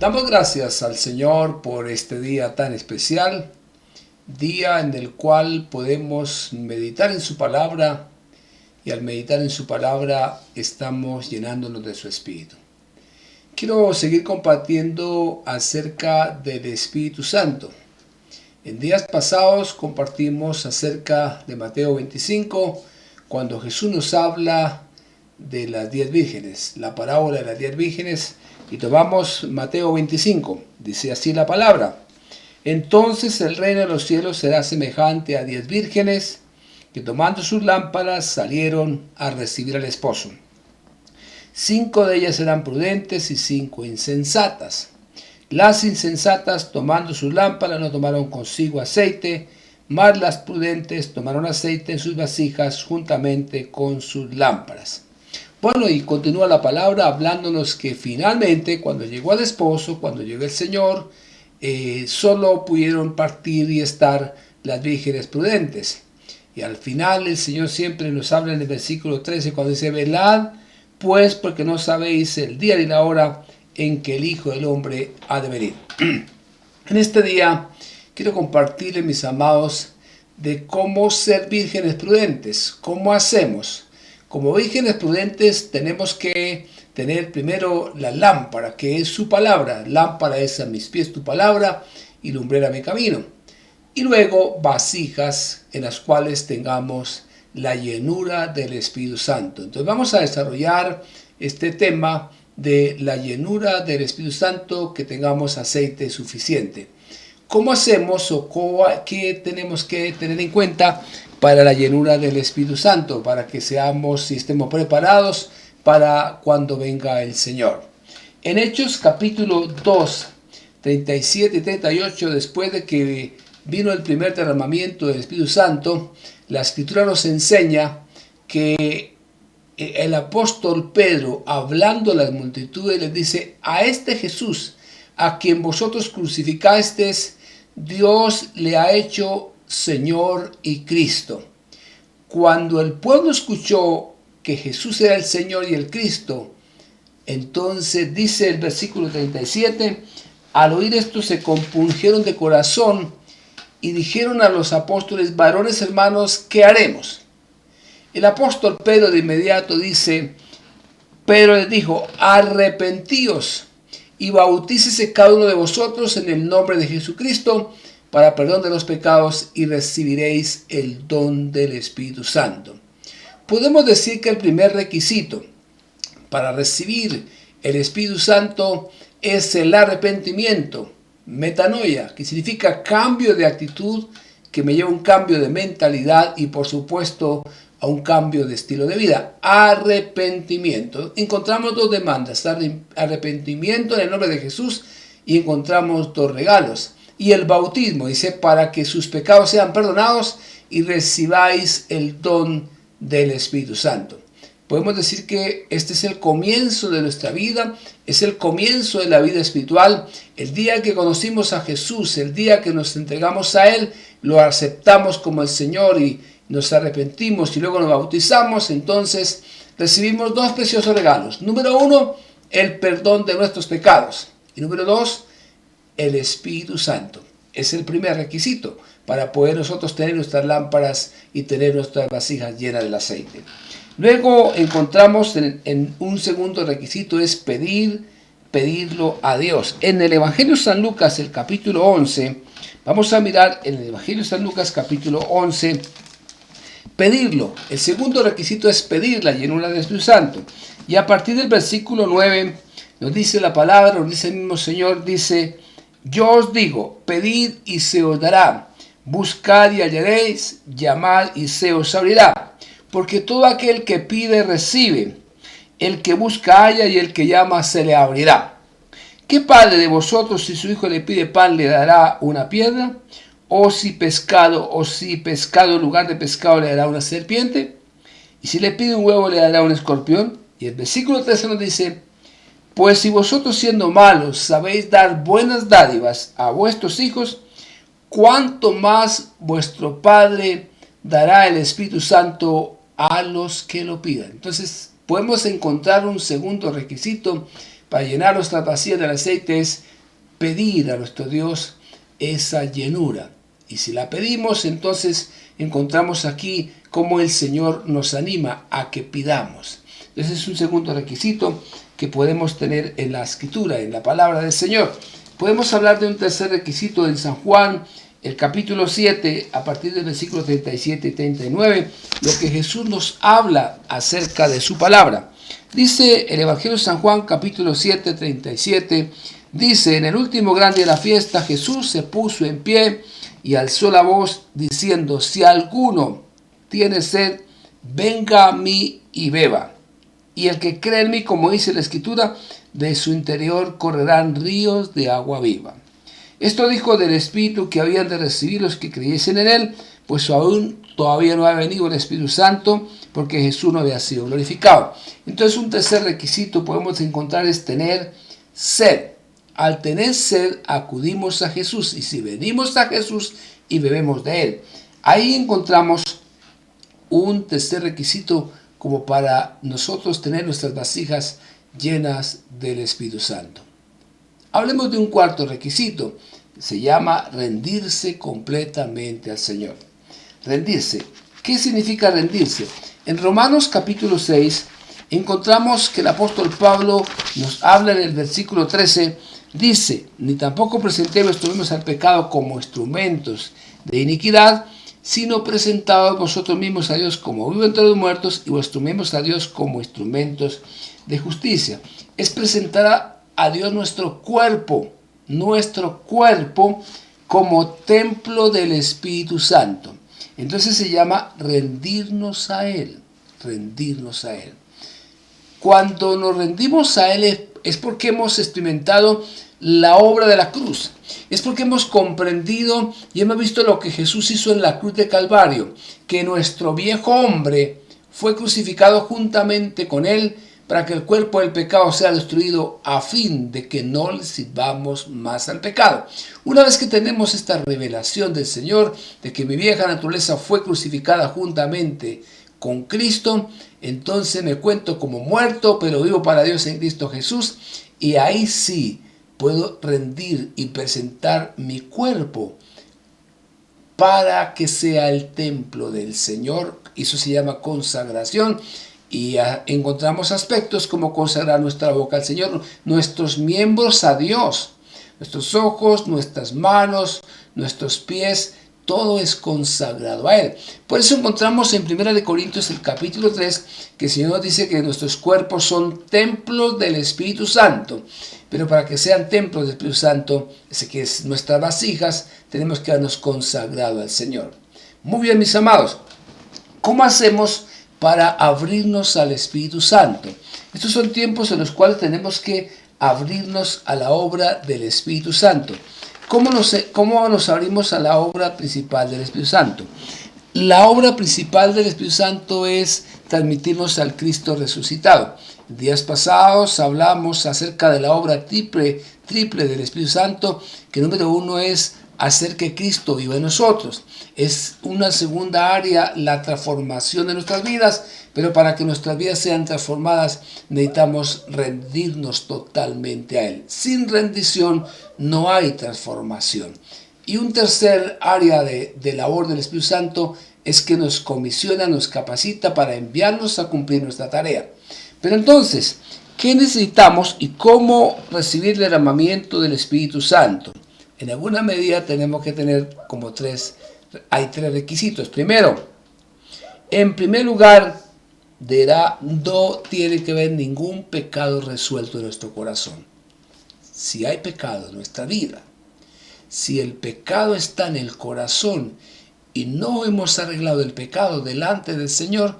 Damos gracias al Señor por este día tan especial, día en el cual podemos meditar en su palabra y al meditar en su palabra estamos llenándonos de su Espíritu. Quiero seguir compartiendo acerca del Espíritu Santo. En días pasados compartimos acerca de Mateo 25, cuando Jesús nos habla de las 10 vírgenes, la parábola de las 10 vírgenes, y tomamos Mateo 25, dice así la palabra: entonces el reino de los cielos será semejante a 10 vírgenes que tomando sus lámparas salieron a recibir al esposo. 5 de ellas eran prudentes y 5 insensatas. Las insensatas, tomando sus lámparas, no tomaron consigo aceite, mas las prudentes tomaron aceite en sus vasijas juntamente con sus lámparas. Bueno, y continúa la palabra hablándonos que finalmente, cuando llegó el esposo, cuando llegó el Señor, solo pudieron partir y estar las vírgenes prudentes. Y al final el Señor siempre nos habla en el versículo 13, cuando dice: velad pues, porque no sabéis el día ni la hora en que el Hijo del Hombre ha de venir. En este día quiero compartirles, mis amados, de cómo ser vírgenes prudentes. ¿Cómo hacemos? Como vírgenes prudentes tenemos que tener primero la lámpara, que es su palabra. Lámpara es a mis pies tu palabra y lumbrera mi camino. Y luego vasijas en las cuales tengamos la llenura del Espíritu Santo. Entonces vamos a desarrollar este tema de la llenura del Espíritu Santo, que tengamos aceite suficiente. ¿Cómo hacemos o qué tenemos que tener en cuenta para la llenura del Espíritu Santo, para que seamos y estemos preparados para cuando venga el Señor? En Hechos capítulo 2, 37 y 38, después de que vino el primer derramamiento del Espíritu Santo, la Escritura nos enseña que el apóstol Pedro, hablando a las multitudes, les dice: a este Jesús, a quien vosotros crucificasteis, Dios le ha hecho Señor y Cristo. Cuando el pueblo escuchó que Jesús era el Señor y el Cristo, entonces dice el versículo 37, al oír esto se compungieron de corazón y dijeron a los apóstoles: varones hermanos, ¿qué haremos? El apóstol Pedro de inmediato dice: Pedro les dijo: arrepentíos y bautícese cada uno de vosotros en el nombre de Jesucristo para perdón de los pecados y recibiréis el don del Espíritu Santo. Podemos decir que el primer requisito para recibir el Espíritu Santo es el arrepentimiento, metanoia, que significa cambio de actitud, que me lleva a un cambio de mentalidad y por supuesto a un cambio de estilo de vida. Arrepentimiento. Encontramos dos demandas: arrepentimiento en el nombre de Jesús, y encontramos dos regalos. Y el bautismo, dice, para que sus pecados sean perdonados y recibáis el don del Espíritu Santo. Podemos decir que este es el comienzo de nuestra vida, es el comienzo de la vida espiritual. El día que conocimos a Jesús, el día que nos entregamos a Él, lo aceptamos como el Señor y nos arrepentimos y luego nos bautizamos, entonces recibimos dos preciosos regalos. Número 1, el perdón de nuestros pecados. Y número 2, el Espíritu Santo. Es el primer requisito para poder nosotros tener nuestras lámparas y tener nuestras vasijas llenas del aceite. Luego encontramos en un segundo requisito, es pedirlo a Dios. En el Evangelio de San Lucas, el capítulo 11, vamos a mirar en el Evangelio de San Lucas, capítulo 11, pedirlo. El segundo requisito es pedir la llenura del Espíritu Santo. Y a partir del versículo 9 nos dice la palabra, nos dice el mismo Señor, dice: yo os digo, pedid y se os dará, buscad y hallaréis, llamad y se os abrirá. Porque todo aquel que pide recibe, el que busca halla y el que llama se le abrirá. ¿Qué padre de vosotros, si su hijo le pide pan, le dará una piedra? O si pescado en lugar de pescado le dará una serpiente? Y si le pide un huevo, le dará un escorpión. Y el versículo 13 nos dice: pues si vosotros, siendo malos, sabéis dar buenas dádivas a vuestros hijos, cuánto más vuestro Padre dará el Espíritu Santo a los que lo pidan. Entonces podemos encontrar un segundo requisito para llenar nuestras vasijas del aceite es pedir a nuestro Dios esa llenura. Y si la pedimos, entonces encontramos aquí cómo el Señor nos anima a que pidamos. Ese es un segundo requisito que podemos tener en la Escritura, en la palabra del Señor. Podemos hablar de un tercer requisito en San Juan, el capítulo 7, a partir del versículo 37 y 39, lo que Jesús nos habla acerca de su palabra. Dice el Evangelio de San Juan, capítulo 7, 37, dice: en el último gran día de la fiesta, Jesús se puso en pie y alzó la voz diciendo: si alguno tiene sed, venga a mí y beba. Y el que cree en mí, como dice la Escritura, de su interior correrán ríos de agua viva. Esto dijo del Espíritu que habían de recibir los que creyesen en él, pues aún todavía no ha venido el Espíritu Santo, porque Jesús no había sido glorificado. Entonces, un tercer requisito podemos encontrar es tener sed. Al tener sed, acudimos a Jesús, y si venimos a Jesús y bebemos de él, ahí encontramos un tercer requisito como para nosotros tener nuestras vasijas llenas del Espíritu Santo. Hablemos de un cuarto requisito, se llama rendirse completamente al Señor. Rendirse. ¿Qué significa rendirse? En Romanos capítulo 6 encontramos que el apóstol Pablo nos habla en el versículo 13, dice: ni tampoco presentemos al pecado como instrumentos de iniquidad, sino presentados vosotros mismos a Dios como vivos entre los muertos, y vuestros miembros a Dios como instrumentos de justicia. Es presentar a Dios nuestro cuerpo como templo del Espíritu Santo. Entonces se llama rendirnos a Él. Cuando nos rendimos a Él es porque hemos experimentado la obra de la cruz. Es porque hemos comprendido y hemos visto lo que Jesús hizo en la cruz de Calvario, que nuestro viejo hombre fue crucificado juntamente con Él para que el cuerpo del pecado sea destruido, a fin de que no le sirvamos más al pecado. Una vez que tenemos esta revelación del Señor, de que mi vieja naturaleza fue crucificada juntamente con Cristo, entonces me cuento como muerto, pero vivo para Dios en Cristo Jesús, y ahí sí puedo rendir y presentar mi cuerpo para que sea el templo del Señor. Eso se llama consagración. Y encontramos aspectos como consagrar nuestra boca al Señor, nuestros miembros a Dios, nuestros ojos, nuestras manos, nuestros pies, todo es consagrado a Él. Por eso encontramos en 1 Corintios el capítulo 3 que el Señor dice que nuestros cuerpos son templos del Espíritu Santo. Pero para que sean templos del Espíritu Santo, ese que es nuestras vasijas, tenemos que habernos consagrado al Señor. Muy bien, mis amados, ¿cómo hacemos para abrirnos al Espíritu Santo? Estos son tiempos en los cuales tenemos que abrirnos a la obra del Espíritu Santo. ¿Cómo nos abrimos a la obra principal del Espíritu Santo? La obra principal del Espíritu Santo es transmitirnos al Cristo resucitado. Días pasados hablamos acerca de la obra triple del Espíritu Santo, que número uno es hacer que Cristo viva en nosotros. Es una segunda área, la transformación de nuestras vidas, pero para que nuestras vidas sean transformadas necesitamos rendirnos totalmente a Él. Sin rendición no hay transformación. Y un tercer área de labor del Espíritu Santo es que nos comisiona, nos capacita para enviarnos a cumplir nuestra tarea. Pero entonces, ¿qué necesitamos y cómo recibir el derramamiento del Espíritu Santo? En alguna medida tenemos que tener hay tres requisitos. Primero, en primer lugar, no tiene que haber ningún pecado resuelto en nuestro corazón. Si hay pecado en nuestra vida, si el pecado está en el corazón y no hemos arreglado el pecado delante del Señor,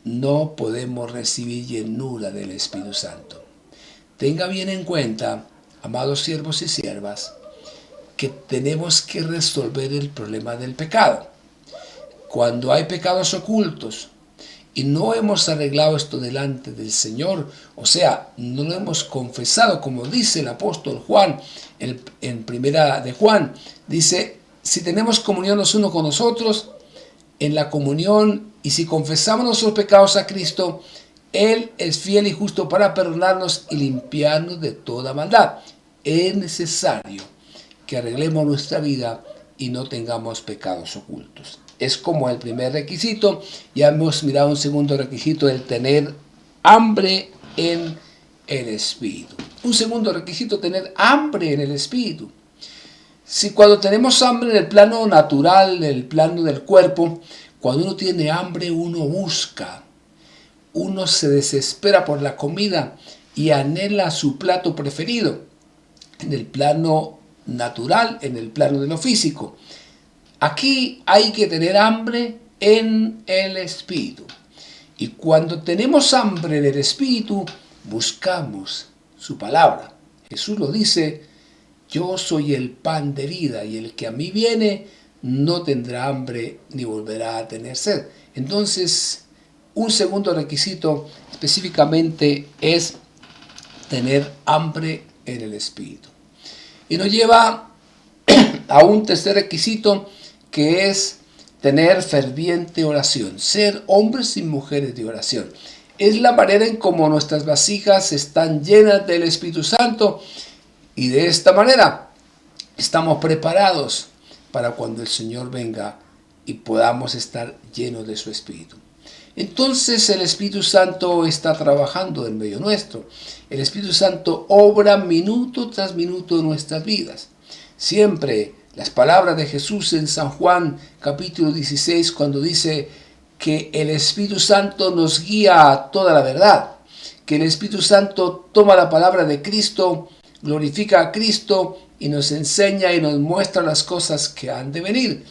no podemos recibir llenura del Espíritu Santo. Tenga bien en cuenta, amados siervos y siervas, que tenemos que resolver el problema del pecado. Cuando hay pecados ocultos y no hemos arreglado esto delante del Señor, o sea, no lo hemos confesado, como dice el apóstol Juan, en primera de Juan, dice: si tenemos comunión los unos con los otros, en la comunión, y si confesamos nuestros pecados a Cristo, Él es fiel y justo para perdonarnos y limpiarnos de toda maldad. Es necesario que arreglemos nuestra vida y no tengamos pecados ocultos. Es como el primer requisito. Ya hemos mirado un segundo requisito, el tener hambre en el Espíritu. Un segundo requisito, tener hambre en el Espíritu. Si cuando tenemos hambre en el plano natural, en el plano del cuerpo, cuando uno tiene hambre, uno busca, uno se desespera por la comida y anhela su plato preferido. En el plano natural, en el plano de lo físico. Aquí hay que tener hambre en el Espíritu. Y cuando tenemos hambre en el Espíritu, buscamos su palabra. Jesús lo dice: yo soy el pan de vida, y el que a mí viene no tendrá hambre ni volverá a tener sed. Entonces, un segundo requisito específicamente es tener hambre en el Espíritu. Y nos lleva a un tercer requisito, que es tener ferviente oración, ser hombres y mujeres de oración. Es la manera en cómo nuestras vasijas están llenas del Espíritu Santo, y de esta manera estamos preparados para cuando el Señor venga y podamos estar llenos de su Espíritu. Entonces el Espíritu Santo está trabajando en medio nuestro. El Espíritu Santo obra minuto tras minuto en nuestras vidas. Siempre las palabras de Jesús en San Juan capítulo 16, cuando dice que el Espíritu Santo nos guía a toda la verdad, que el Espíritu Santo toma la palabra de Cristo, glorifica a Cristo y nos enseña y nos muestra las cosas que han de venir.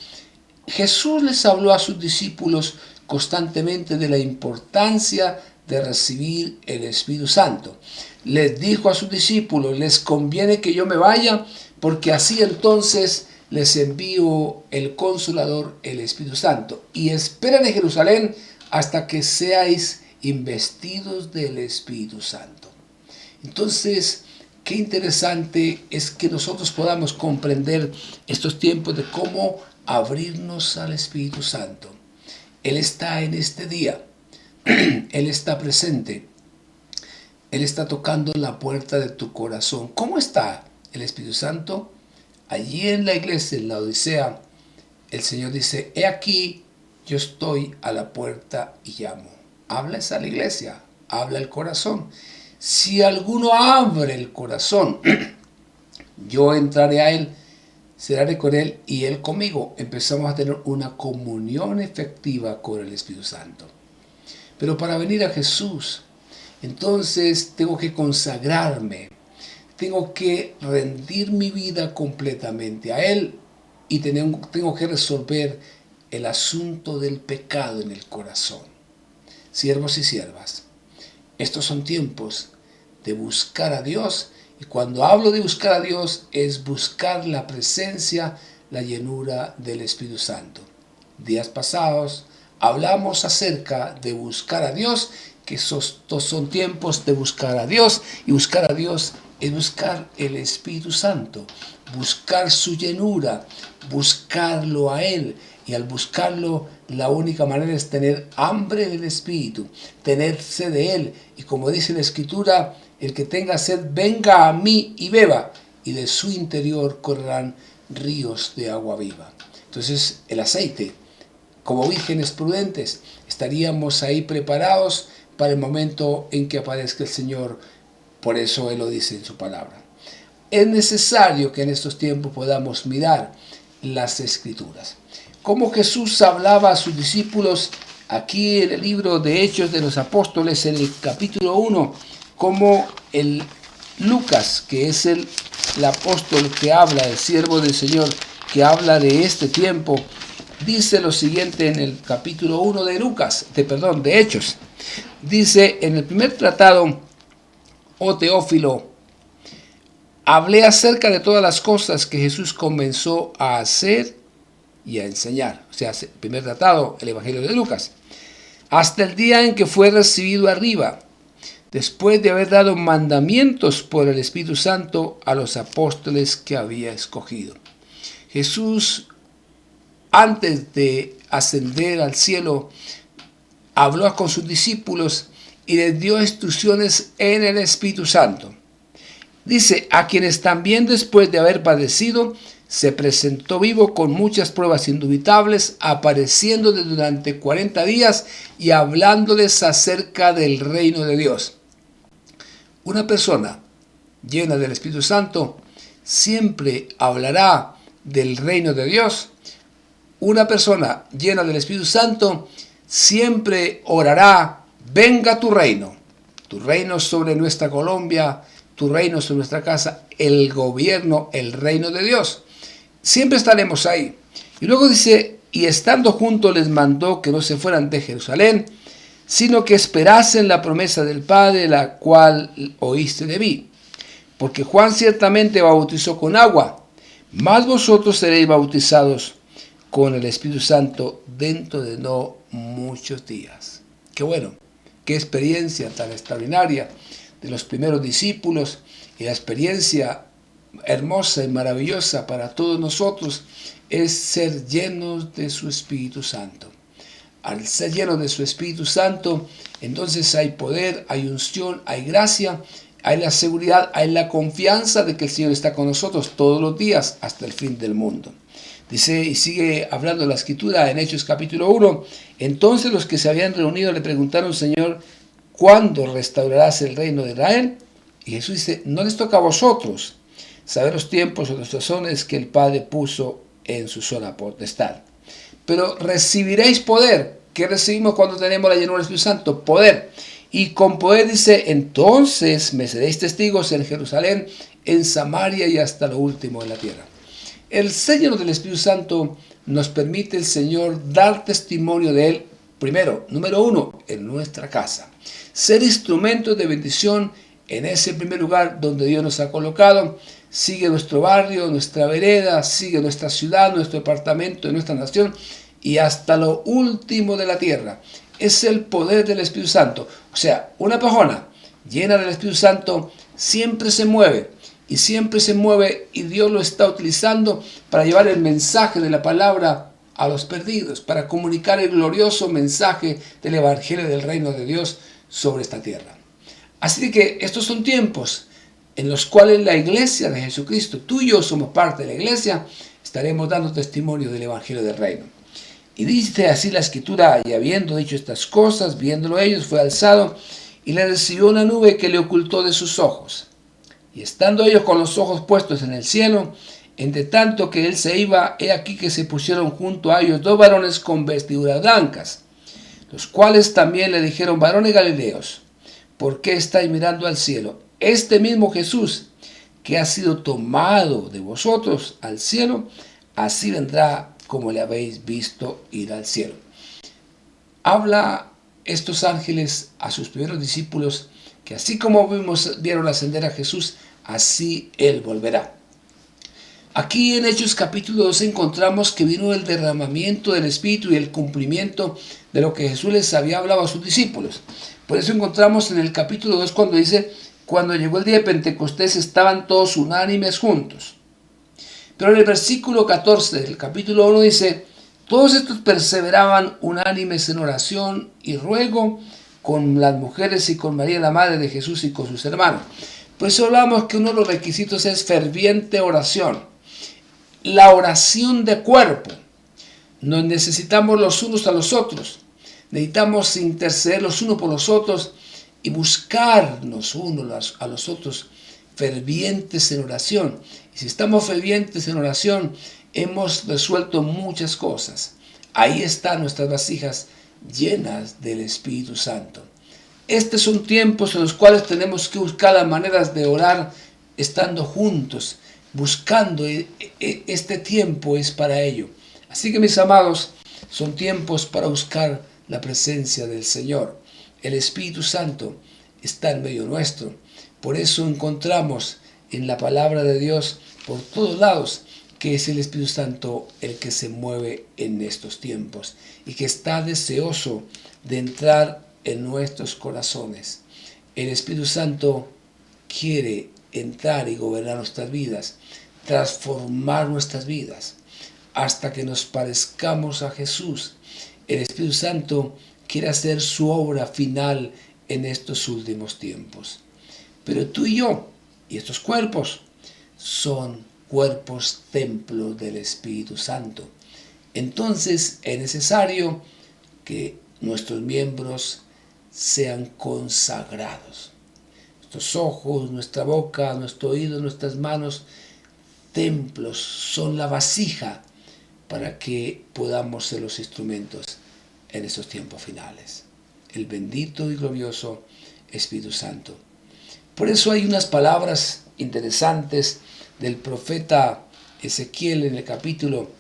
Jesús les habló a sus discípulos constantemente de la importancia de recibir el Espíritu Santo. Les dijo a sus discípulos: les conviene que yo me vaya, porque así entonces les envío el Consolador, el Espíritu Santo. Y esperen en Jerusalén hasta que seáis investidos del Espíritu Santo. Entonces, qué interesante es que nosotros podamos comprender estos tiempos de cómo abrirnos al Espíritu Santo. Él está en este día, Él está presente, Él está tocando la puerta de tu corazón. ¿Cómo está el Espíritu Santo? Allí en la iglesia, en la Odisea, el Señor dice: he aquí, yo estoy a la puerta y llamo. Habla esa la iglesia, habla el corazón. Si alguno abre el corazón, yo entraré a él, seré con él y él conmigo. Empezamos a tener una comunión efectiva con el Espíritu Santo. Pero para venir a Jesús, entonces tengo que consagrarme, tengo que rendir mi vida completamente a Él, y tengo que resolver el asunto del pecado en el corazón. Siervos y siervas, estos son tiempos de buscar a Dios. Y cuando hablo de buscar a Dios, es buscar la presencia, la llenura del Espíritu Santo. Días pasados hablamos acerca de buscar a Dios, que estos son tiempos de buscar a Dios. Y buscar a Dios es buscar el Espíritu Santo, buscar su llenura, buscarlo a Él. Y al buscarlo, la única manera es tener hambre del Espíritu, tener sed de Él. Y como dice la Escritura: el que tenga sed, venga a mí y beba, y de su interior correrán ríos de agua viva. Entonces, el aceite, como vírgenes prudentes, estaríamos ahí preparados para el momento en que aparezca el Señor. Por eso Él lo dice en su palabra. Es necesario que en estos tiempos podamos mirar las Escrituras. Como Jesús hablaba a sus discípulos aquí en el libro de Hechos de los Apóstoles, en el capítulo 1, como el Lucas, que es el apóstol que habla, el siervo del Señor, que habla de este tiempo, dice lo siguiente en el capítulo 1 de Hechos. Dice: en el primer tratado, oh Teófilo, hablé acerca de todas las cosas que Jesús comenzó a hacer y a enseñar. O sea, el primer tratado, el Evangelio de Lucas, hasta el día en que fue recibido arriba, después de haber dado mandamientos por el Espíritu Santo a los apóstoles que había escogido. Jesús, antes de ascender al cielo, habló con sus discípulos y les dio instrucciones en el Espíritu Santo. Dice, a quienes también después de haber padecido, se presentó vivo con muchas pruebas indubitables, apareciéndoles durante 40 días y hablándoles acerca del reino de Dios. Una persona llena del Espíritu Santo siempre hablará del reino de Dios. Una persona llena del Espíritu Santo siempre orará, venga tu reino sobre nuestra Colombia, tu reino sobre nuestra casa, el gobierno, el reino de Dios. Siempre estaremos ahí. Y luego dice, y estando juntos les mandó que no se fueran de Jerusalén, sino que esperasen la promesa del Padre, la cual oíste de mí. Porque Juan ciertamente bautizó con agua, mas vosotros seréis bautizados con el Espíritu Santo dentro de no muchos días. Qué bueno, qué experiencia tan extraordinaria de los primeros discípulos y la experiencia hermosa y maravillosa para todos nosotros es ser llenos de su Espíritu Santo. Al ser llenos de su Espíritu Santo, entonces hay poder, hay unción, hay gracia, hay la seguridad, hay la confianza de que el Señor está con nosotros todos los días hasta el fin del mundo. Dice, y sigue hablando la Escritura en Hechos capítulo 1, entonces los que se habían reunido le preguntaron, Señor, ¿cuándo restaurarás el reino de Israel? Y Jesús dice, no les toca a vosotros saber los tiempos o las razones que el Padre puso en su sola potestad. Pero recibiréis poder. ¿Qué recibimos cuando tenemos la llenura del Espíritu Santo? Poder. Y con poder dice, entonces me seréis testigos en Jerusalén, en Samaria y hasta lo último de la tierra. El sello del Espíritu Santo nos permite el Señor dar testimonio de Él, primero, número uno, en nuestra casa. Ser instrumentos de bendición en ese primer lugar donde Dios nos ha colocado. Sigue nuestro barrio, nuestra vereda, sigue nuestra ciudad, nuestro departamento, nuestra nación y hasta lo último de la tierra. Es el poder del Espíritu Santo. O sea, una persona llena del Espíritu Santo siempre se mueve y Dios lo está utilizando para llevar el mensaje de la palabra a los perdidos, para comunicar el glorioso mensaje del Evangelio del Reino de Dios sobre esta tierra. Así que estos son tiempos en los cuales la iglesia de Jesucristo, tú y yo somos parte de la iglesia, estaremos dando testimonio del Evangelio del Reino. Y dice así la Escritura, y habiendo dicho estas cosas, viéndolo ellos, fue alzado y le recibió una nube que le ocultó de sus ojos. Y estando ellos con los ojos puestos en el cielo, entre tanto que él se iba, he aquí que se pusieron junto a ellos dos varones con vestiduras blancas, los cuales también le dijeron, varones galileos, ¿por qué estáis mirando al cielo? Este mismo Jesús, que ha sido tomado de vosotros al cielo, así vendrá como le habéis visto ir al cielo. Habla estos ángeles a sus primeros discípulos que así como vieron ascender a Jesús, así Él volverá. Aquí en Hechos capítulo 2 encontramos que vino el derramamiento del Espíritu y el cumplimiento de lo que Jesús les había hablado a sus discípulos. Por eso encontramos en el capítulo 2 cuando dice, cuando llegó el día de Pentecostés estaban todos unánimes juntos. Pero en el versículo 14 del capítulo 1 dice, todos estos perseveraban unánimes en oración y ruego con las mujeres y con María la madre de Jesús y con sus hermanos. Por eso hablamos que uno de los requisitos es ferviente oración. La oración de cuerpo. Nos necesitamos los unos a los otros. Necesitamos interceder los unos por los otros y buscarnos unos a los otros fervientes en oración. Y si estamos fervientes en oración, hemos resuelto muchas cosas. Ahí están nuestras vasijas llenas del Espíritu Santo. Estos son tiempos en los cuales tenemos que buscar las maneras de orar estando juntos, buscando. Este tiempo es para ello. Así que mis amados, son tiempos para buscar la presencia del Señor. El Espíritu Santo está en medio nuestro. Por eso encontramos en la palabra de Dios por todos lados que es el Espíritu Santo el que se mueve en estos tiempos y que está deseoso de entrar en nuestros corazones. El Espíritu Santo quiere entrar y gobernar nuestras vidas, transformar nuestras vidas hasta que nos parezcamos a Jesús. El Espíritu Santo quiere hacer su obra final en estos últimos tiempos. Pero tú y yo, y estos cuerpos, son cuerpos templos del Espíritu Santo. Entonces es necesario que nuestros miembros sean consagrados. Nuestros ojos, nuestra boca, nuestro oído, nuestras manos, templos, son la vasija para que podamos ser los instrumentos en estos tiempos finales. El bendito y glorioso Espíritu Santo. Por eso hay unas palabras interesantes del profeta Ezequiel en el capítulo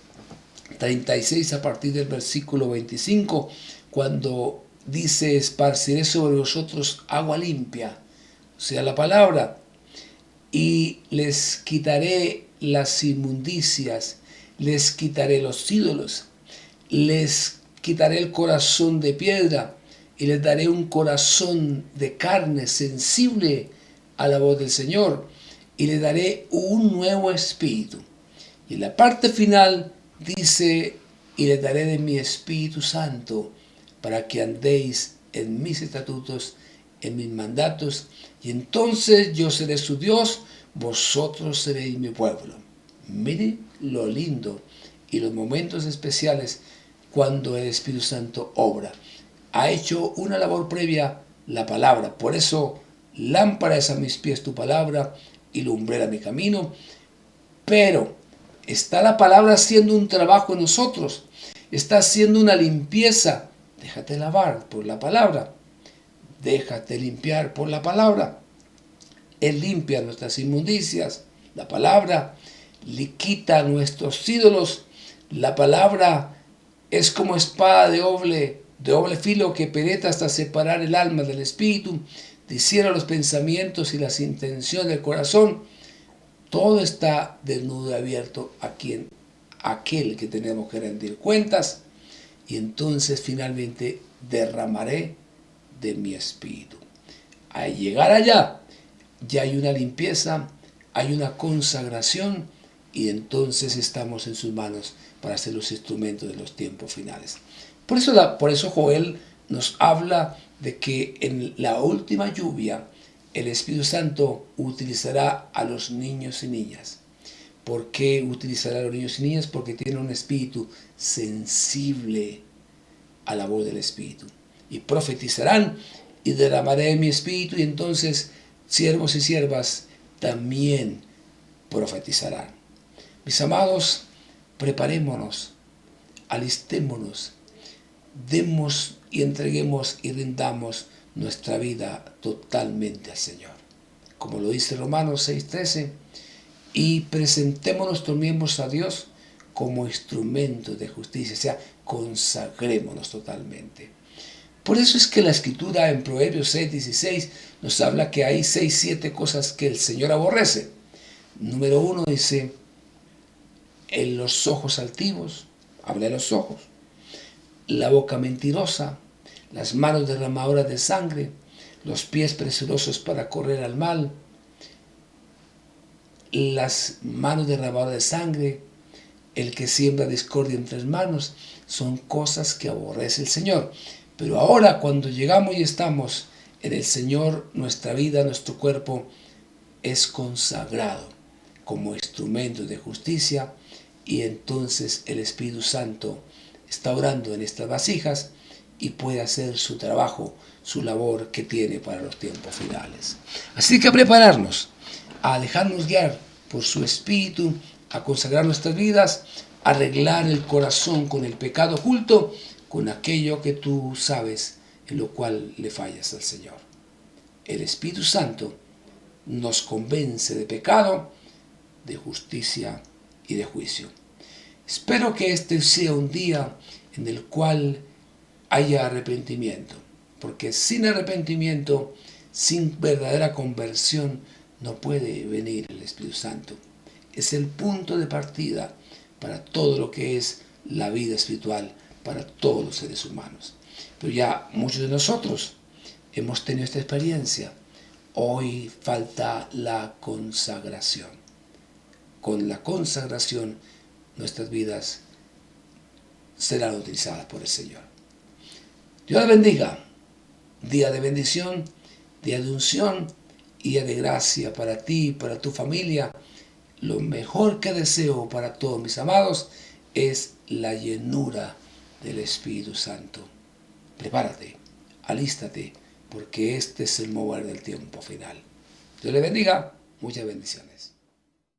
36 a partir del versículo 25, cuando dice: esparciré sobre vosotros agua limpia, o sea, la palabra, y les quitaré las inmundicias, les quitaré los ídolos, les quitaré el corazón de piedra y les daré un corazón de carne sensible a la voz del Señor, y les daré un nuevo espíritu. Y en la parte final dice: y les daré de mi Espíritu Santo para que andéis en mis estatutos, en mis mandatos, y entonces yo seré su Dios, vosotros seréis mi pueblo. Miren lo lindo y los momentos especiales cuando el Espíritu Santo obra. Ha hecho una labor previa, la palabra. Por eso, lámpara es a mis pies tu palabra y lumbrera mi camino. Pero está la palabra haciendo un trabajo en nosotros. Está haciendo una limpieza. Déjate lavar por la palabra. Déjate limpiar por la palabra. Él limpia nuestras inmundicias. La palabra le quita nuestros ídolos. La palabra es como espada de doble filo que penetra hasta separar el alma del espíritu, discierne los pensamientos y las intenciones del corazón. Todo está desnudo y abierto a aquel que tenemos que rendir cuentas, y entonces finalmente derramaré de mi espíritu. Al llegar allá, ya hay una limpieza, hay una consagración, y entonces estamos en sus manos para ser los instrumentos de los tiempos finales. Por eso Joel nos habla de que en la última lluvia el Espíritu Santo utilizará a los niños y niñas. ¿Por qué utilizará a los niños y niñas? Porque tienen un espíritu sensible a la voz del Espíritu. Y profetizarán, y derramaré mi espíritu, y entonces siervos y siervas también profetizarán. Mis amados, preparémonos, alistémonos, demos y entreguemos y rindamos nuestra vida totalmente al Señor. Como lo dice Romanos 6:13, y presentemos nuestros miembros a Dios como instrumentos de justicia, o sea, consagrémonos totalmente. Por eso es que la Escritura en Proverbios 6:16 nos habla que hay 7 cosas que el Señor aborrece. Número 1 dice: en los ojos altivos, habla de los ojos, la boca mentirosa, las manos derramadoras de sangre, los pies presurosos para correr al mal, las manos derramadoras de sangre, el que siembra discordia entre hermanos. Son cosas que aborrece el Señor. Pero ahora, cuando llegamos y estamos en el Señor, nuestra vida, nuestro cuerpo es consagrado como instrumento de justicia, y entonces el Espíritu Santo está orando en estas vasijas y puede hacer su trabajo, su labor que tiene para los tiempos finales. Así que a prepararnos, a dejarnos guiar por su Espíritu, a consagrar nuestras vidas, a arreglar el corazón con el pecado oculto, con aquello que tú sabes en lo cual le fallas al Señor. El Espíritu Santo nos convence de pecado, de justicia y de juicio. Espero que este sea un día en el cual haya arrepentimiento, porque sin arrepentimiento, sin verdadera conversión, no puede venir el Espíritu Santo. Es el punto de partida para todo lo que es la vida espiritual para todos los seres humanos. Pero ya muchos de nosotros hemos tenido esta experiencia. Hoy falta la consagración. Con la consagración, nuestras vidas serán utilizadas por el Señor. Dios les bendiga. día de bendición, día de unción y día de gracia para ti, para tu familia. Lo mejor que deseo para todos mis amados es la llenura del Espíritu Santo. Prepárate, alístate, porque este es el mover del tiempo final. Dios le bendiga, muchas bendiciones.